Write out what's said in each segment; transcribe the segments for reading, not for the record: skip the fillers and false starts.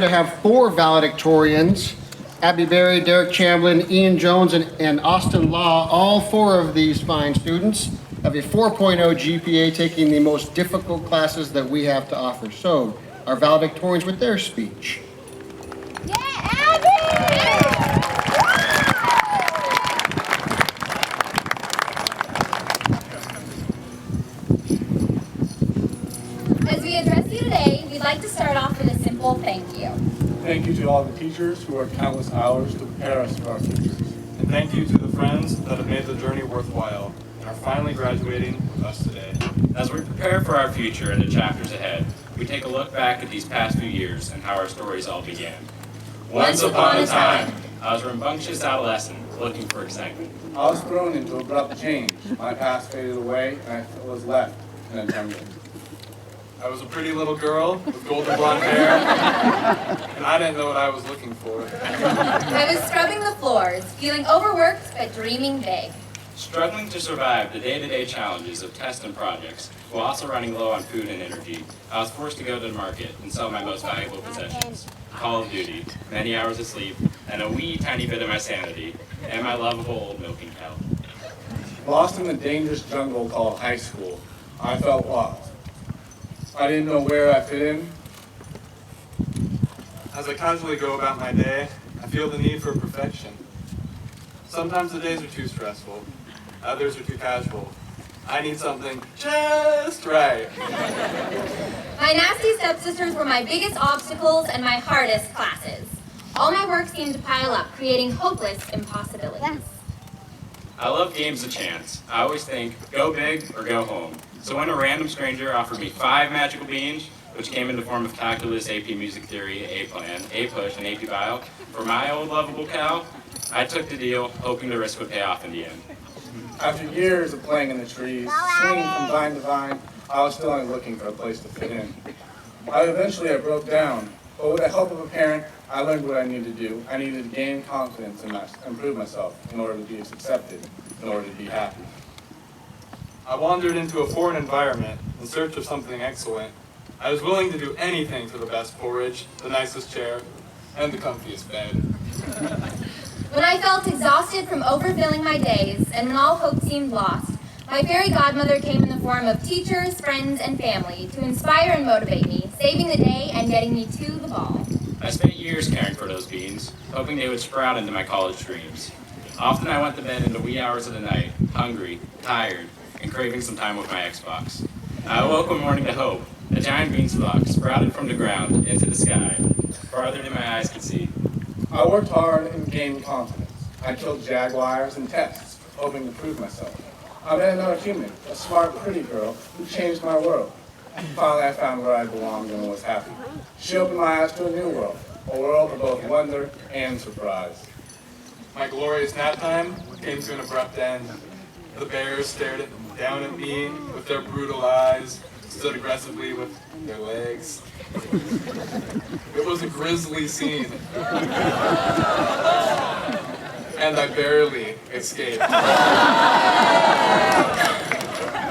to have 4 valedictorians, Abby Berry, Derek Chamblin, Ian Jones, and Austin Law. All 4 of these fine students have a 4.0 GPA, taking the most difficult classes that we have to offer. So, our valedictorians with their speech. Yeah, Abby! As we address you today, we'd like to start off with a simple thank you. Thank you to all the teachers who worked countless hours to prepare us for our futures. And thank you to the friends that have made the journey worthwhile and are finally graduating with us today. As we prepare for our future and the chapters ahead, we take a look back at these past few years and how our stories all began. Once upon a time, I was a rambunctious adolescent looking for excitement. I was thrown into abrupt change. My past faded away, and I was left in a jungle. I was a pretty little girl with golden blonde hair, and I didn't know what I was looking for. I was scrubbing the floors, feeling overworked but dreaming big. Struggling to survive the day-to-day challenges of tests and projects, while also running low on food and energy, I was forced to go to the market and sell my most valuable possessions: Call of Duty, many hours of sleep, and a wee tiny bit of my sanity, and my lovable old milking cow. Lost in the dangerous jungle called high school, I felt lost. I didn't know where I fit in. As I casually go about my day, I feel the need for perfection. Sometimes the days are too stressful, others are too casual. I need something just right. My nasty stepsisters were my biggest obstacles and my hardest classes. All my work seemed to pile up, creating hopeless impossibilities. I love games of chance. I always think, go big or go home. So when a random stranger offered me 5 magical beans, which came in the form of calculus, AP Music Theory, A Plan, A Push, and AP Bio, for my old lovable cow, I took the deal, hoping the risk would pay off in the end. After years of playing in the trees, swinging from vine to vine, I was still only looking for a place to fit in. Eventually I broke down, but with the help of a parent, I learned what I needed to do. I needed to gain confidence and improve myself in order to be accepted, in order to be happy. I wandered into a foreign environment in search of something excellent. I was willing to do anything for the best porridge, the nicest chair, and the comfiest bed. When I felt exhausted from overfilling my days, and when all hope seemed lost, my fairy godmother came in the form of teachers, friends, and family to inspire and motivate me, saving the day and getting me to the ball. I spent years caring for those beans, hoping they would sprout into my college dreams. Often I went to bed in the wee hours of the night, hungry, tired, and craving some time with my Xbox. I awoke one morning to hope. A giant beanstalk sprouted from the ground into the sky, farther than my eyes could see. I worked hard and gained confidence. I killed jaguars and tests, hoping to prove myself. I met another human, a smart, pretty girl, who changed my world. Finally, I found where I belonged and was happy. She opened my eyes to a new world, a world of both wonder and surprise. My glorious nap time came to an abrupt end. The bears stared down at me with their brutal eyes, stood aggressively with their legs. It was a grisly scene. And I barely escaped.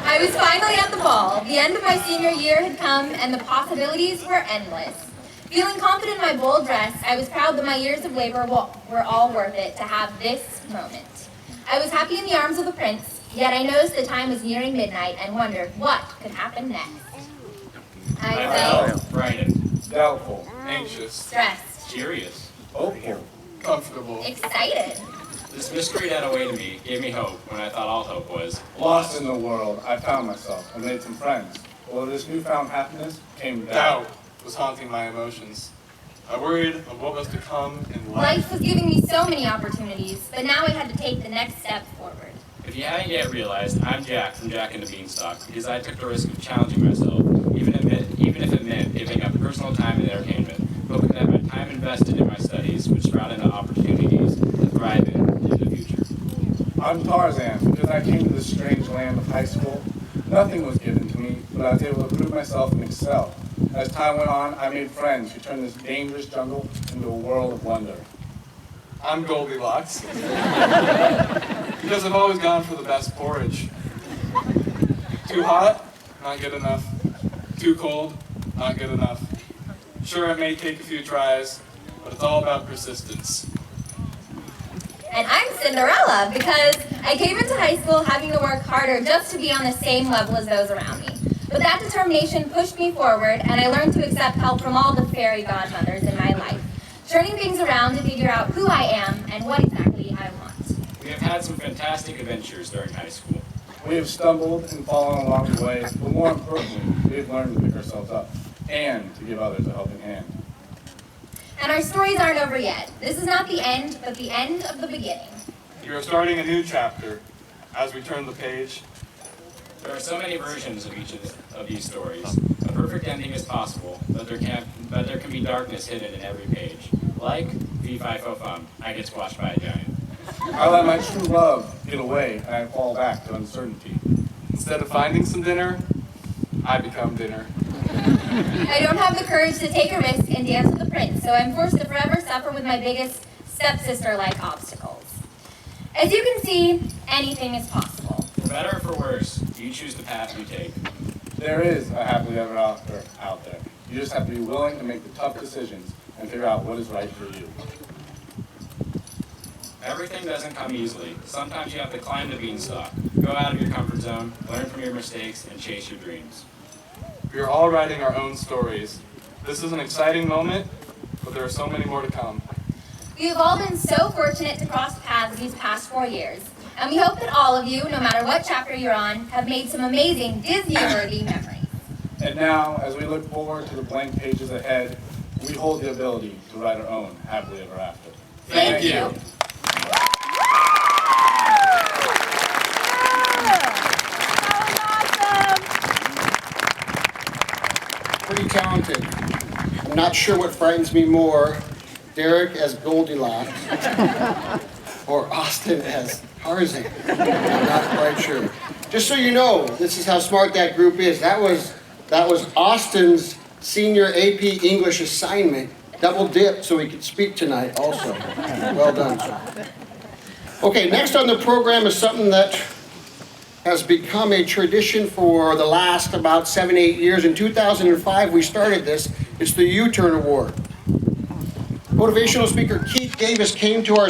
I was finally at the ball. The end of my senior year had come, and the possibilities were endless. Feeling confident in my bold dress, I was proud that my years of labor were all worth it to have this moment. I was happy in the arms of the prince, yet I noticed the time was nearing midnight and wondered what could happen next. I felt Frightened, Doubtful, Anxious, stressed, curious. hopeful, comfortable. excited. This mystery that awaited me gave me hope when I thought all hope was lost in the world. I found myself and made some friends. Well, this newfound happiness came Doubt was haunting my emotions. I worried of what was to come in life. Life was giving me so many opportunities, but now I had to take the next step forward. If you hadn't yet realized, I'm Jack from Jack and the Beanstalk because I took the risk of challenging myself, even if it meant giving up personal time and entertainment, hoping that my time invested in my studies would sprout into opportunities to thrive in the future. I'm Tarzan because I came to this strange land of high school. Nothing was given to me, but I was able to prove myself and excel. As time went on, I made friends who turned this dangerous jungle into a world of wonder. I'm Goldilocks. Because I've always gone for the best porridge. Too hot, not good enough. Too cold, not good enough. Sure, it may take a few tries, but it's all about persistence. And I'm Cinderella because I came into high school having to work harder just to be on the same level as those around me. But that determination pushed me forward, and I learned to accept help from all the fairy godmothers in my life, turning things around to figure out who I am and what exactly I want. We have had some fantastic adventures during high school. We have stumbled and fallen along the way, but more importantly, we have learned to pick ourselves up and to give others a helping hand. And our stories aren't over yet. This is not the end, but the end of the beginning. You are starting a new chapter. As we turn the page, There are so many versions of each of these stories. A perfect ending is possible, but there can be darkness hidden in every page. Like, fee fi fo fum, I get squashed by a giant. I let my true love get away, and I fall back to uncertainty. instead of finding some dinner, I become dinner. I don't have the courage to take a risk and dance with the prince, so I'm forced to forever suffer with my biggest stepsister-like obstacles. As you can see, anything is possible. For better or for worse, you choose the path you take. There is a happily ever after out there. You just have to be willing to make the tough decisions and figure out what is right for you. Everything doesn't come easily. Sometimes you have to climb the beanstalk, go out of your comfort zone, learn from your mistakes, and chase your dreams. We are all writing our own stories. This is an exciting moment, but there are so many more to come. We have all been so fortunate to cross paths these past 4 years, and we hope that all of you, no matter what chapter you're on, have made some amazing Disney-worthy memories. And now, as we look forward to the blank pages ahead, we hold the ability to write our own happily ever after. Thank you. Pretty talented. I'm not sure what frightens me more, Derek as Goldilocks or Austin as Tarzan. I'm not quite sure. Just so you know, this is how smart that group is. That was Austin's senior AP English assignment. Double dip so he could speak tonight also. Well done, sir. Okay, next on the program is something that has become a tradition for the last about 7-8 years. In 2005, we started this. It's the U-Turn Award. Motivational speaker Keith Davis came to our